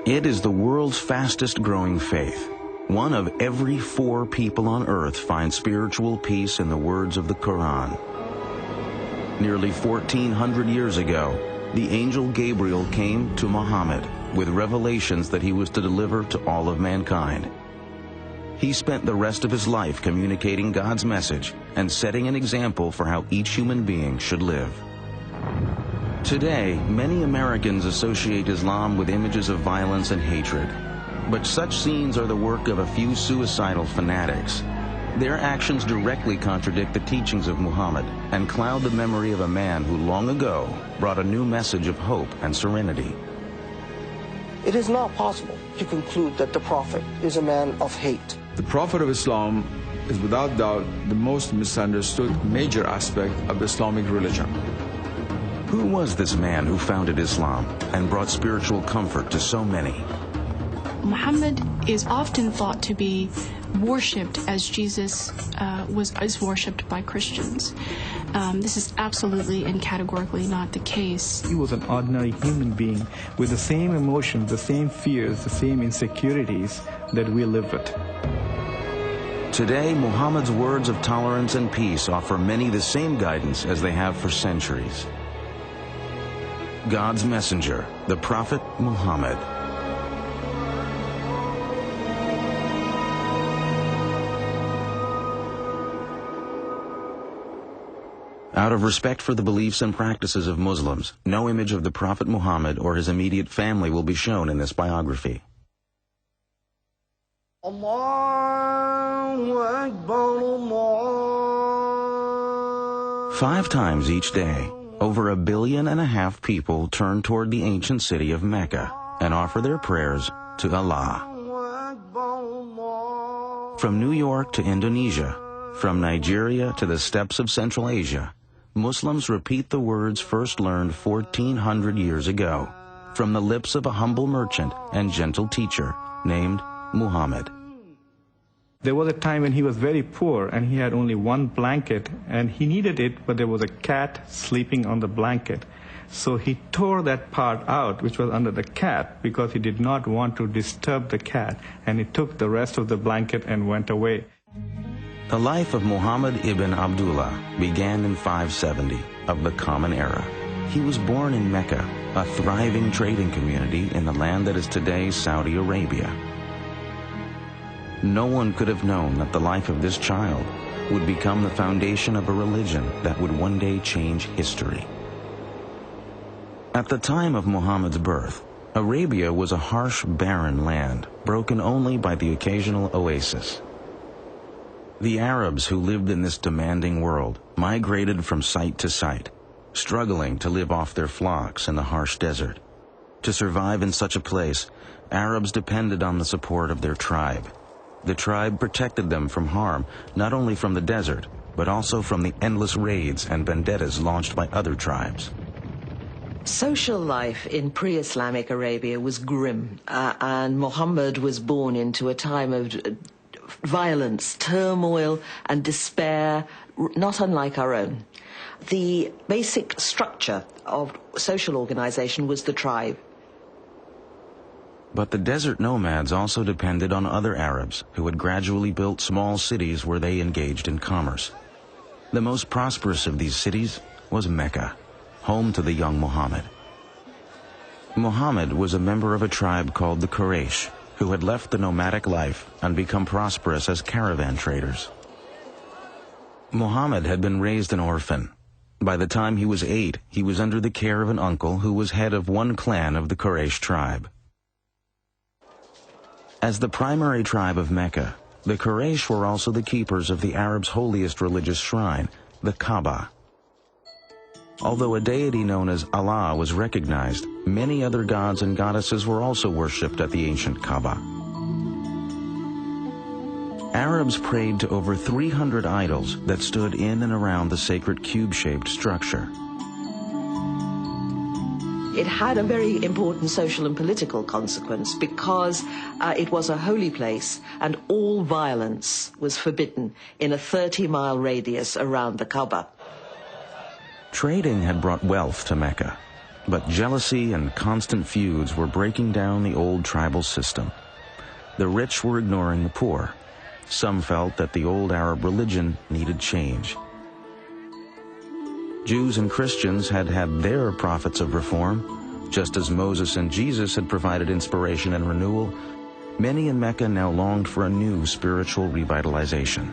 It is the world's fastest growing faith. 1 of every 4 people on earth find spiritual peace in the words of the Quran. Nearly 1,400 years ago, the angel Gabriel came to Muhammad with revelations that he was to deliver to all of mankind. He spent the rest of his life communicating God's message and setting an example for how each human being should live. Today, many Americans associate Islam with images of violence and hatred. But such scenes are the work of a few suicidal fanatics. Their actions directly contradict the teachings of Muhammad and cloud the memory of a man who long ago brought a new message of hope and serenity. It is not possible to conclude that the Prophet is a man of hate. The Prophet of Islam is without doubt the most misunderstood major aspect of the Islamic religion. Who was this man who founded Islam and brought spiritual comfort to so many? Muhammad is often thought to be worshipped as Jesus is worshipped by Christians. This is absolutely and categorically not the case. He was an ordinary human being with the same emotions, the same fears, the same insecurities that we live with. Today, Muhammad's words of tolerance and peace offer many the same guidance as they have for centuries. God's messenger, the Prophet Muhammad. Out of respect for the beliefs and practices of Muslims, no image of the Prophet Muhammad or his immediate family will be shown in this biography. Allahu Akbar, Allah. 5 times each day, over 1.5 billion people turn toward the ancient city of Mecca and offer their prayers to Allah. From New York to Indonesia, from Nigeria to the steppes of Central Asia, Muslims repeat the words first learned 1,400 years ago from the lips of a humble merchant and gentle teacher named Muhammad. There was a time when he was very poor and he had only 1 blanket and he needed it, but there was a cat sleeping on the blanket. So he tore that part out which was under the cat because he did not want to disturb the cat, and he took the rest of the blanket and went away. The life of Muhammad ibn Abdullah began in 570 of the Common Era. He was born in Mecca, a thriving trading community in the land that is today Saudi Arabia. No one could have known that the life of this child would become the foundation of a religion that would one day change history. At the time of Muhammad's birth, Arabia was a harsh, barren land, broken only by the occasional oasis. The Arabs who lived in this demanding world migrated from site to site, struggling to live off their flocks in the harsh desert. To survive in such a place, Arabs depended on the support of their tribe. The tribe protected them from harm, not only from the desert, but also from the endless raids and vendettas launched by other tribes. Social life in pre-Islamic Arabia was grim, and Muhammad was born into a time of violence, turmoil, and despair, not unlike our own. The basic structure of social organization was the tribe. But the desert nomads also depended on other Arabs who had gradually built small cities where they engaged in commerce. The most prosperous of these cities was Mecca, home to the young Muhammad. Muhammad was a member of a tribe called the Quraysh, who had left the nomadic life and become prosperous as caravan traders. Muhammad had been raised an orphan. By the time he was 8, he was under the care of an uncle who was head of one clan of the Quraysh tribe. As the primary tribe of Mecca, the Quraysh were also the keepers of the Arabs' holiest religious shrine, the Kaaba. Although a deity known as Allah was recognized, many other gods and goddesses were also worshipped at the ancient Kaaba. Arabs prayed to over 300 idols that stood in and around the sacred cube-shaped structure. It had a very important social and political consequence because it was a holy place and all violence was forbidden in a 30-mile radius around the Kaaba. Trading had brought wealth to Mecca. But jealousy and constant feuds were breaking down the old tribal system. The rich were ignoring the poor. Some felt that the old Arab religion needed change. Jews and Christians had had their prophets of reform. Just as Moses and Jesus had provided inspiration and renewal, many in Mecca now longed for a new spiritual revitalization.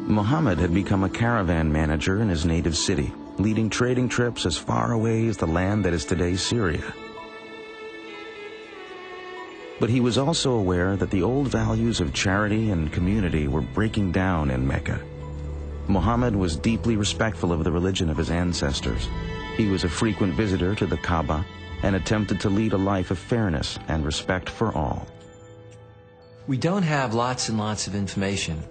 Muhammad had become a caravan manager in his native city, leading trading trips as far away as the land that is today Syria. But he was also aware that the old values of charity and community were breaking down in Mecca. Muhammad was deeply respectful of the religion of his ancestors. He was a frequent visitor to the Kaaba and attempted to lead a life of fairness and respect for all. We don't have lots and lots of information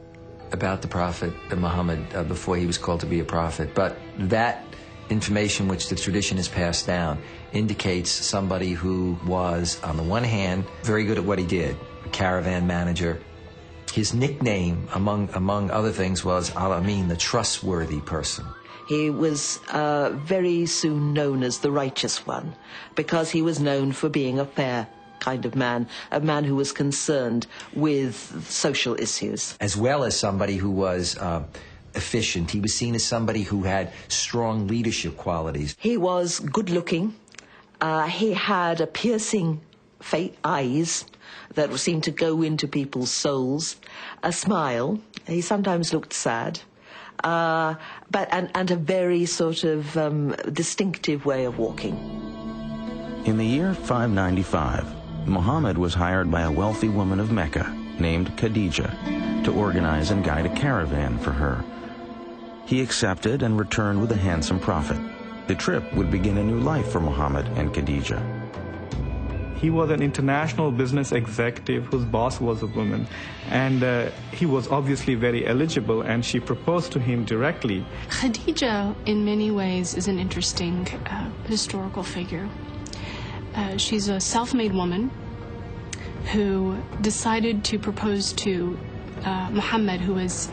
about the Prophet Muhammad before he was called to be a prophet, but that information which the tradition has passed down indicates somebody who was, on the one hand, very good at what he did, a caravan manager. His nickname, among other things, was Al-Amin, the trustworthy person. He was very soon known as the righteous one, because he was known for being a fair kind of man, a man who was concerned with social issues. As well as somebody who was efficient. He was seen as somebody who had strong leadership qualities. He was good-looking. He had a piercing eyes that seemed to go into people's souls, a smile. He sometimes looked sad, and a very sort of distinctive way of walking. In the year 595, Muhammad was hired by a wealthy woman of Mecca named Khadija to organize and guide a caravan for her. He accepted and returned with a handsome profit. The trip would begin a new life for Muhammad and Khadija. He was an international business executive whose boss was a woman, and he was obviously very eligible, and she proposed to him directly. Khadija, in many ways, is an interesting historical figure. She's a self-made woman who decided to propose to Muhammad, who was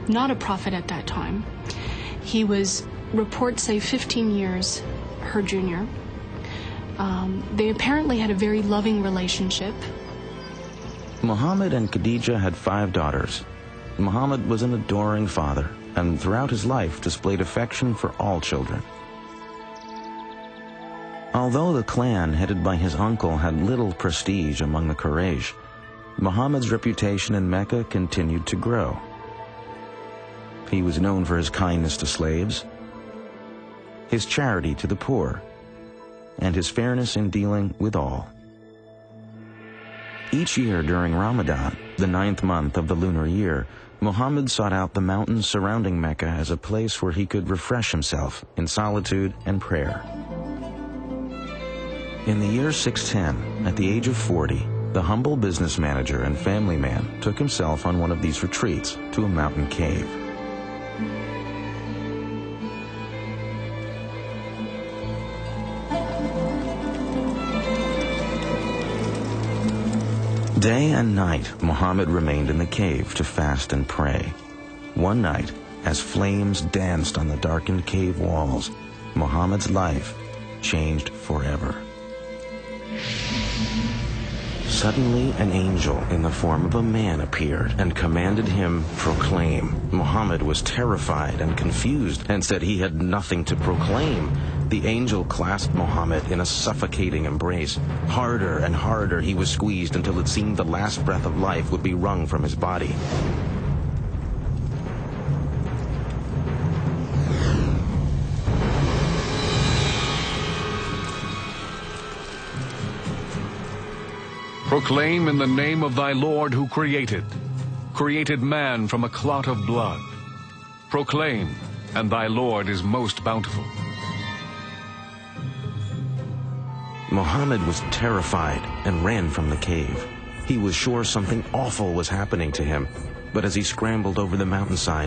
not a prophet at that time. He was, reports say, 15 years her junior. They apparently had a very loving relationship. Muhammad and Khadija had 5 daughters. Muhammad was an adoring father, and throughout his life displayed affection for all children. Although the clan headed by his uncle had little prestige among the Quraysh, Muhammad's reputation in Mecca continued to grow. He was known for his kindness to slaves, his charity to the poor, and his fairness in dealing with all. Each year during Ramadan, the 9th month of the lunar year, Muhammad sought out the mountains surrounding Mecca as a place where he could refresh himself in solitude and prayer. In the year 610, at the age of 40, the humble business manager and family man took himself on one of these retreats to a mountain cave. Day and night, Muhammad remained in the cave to fast and pray. One night, as flames danced on the darkened cave walls, Muhammad's life changed forever. Suddenly, an angel in the form of a man appeared and commanded him, "Proclaim." Muhammad was terrified and confused and said he had nothing to proclaim. The angel clasped Muhammad in a suffocating embrace. Harder and harder he was squeezed until it seemed the last breath of life would be wrung from his body. Proclaim in the name of thy Lord who created man from a clot of blood. Proclaim, and thy Lord is most bountiful. Muhammad was terrified and ran from the cave. He was sure something awful was happening to him, but as he scrambled over the mountainside,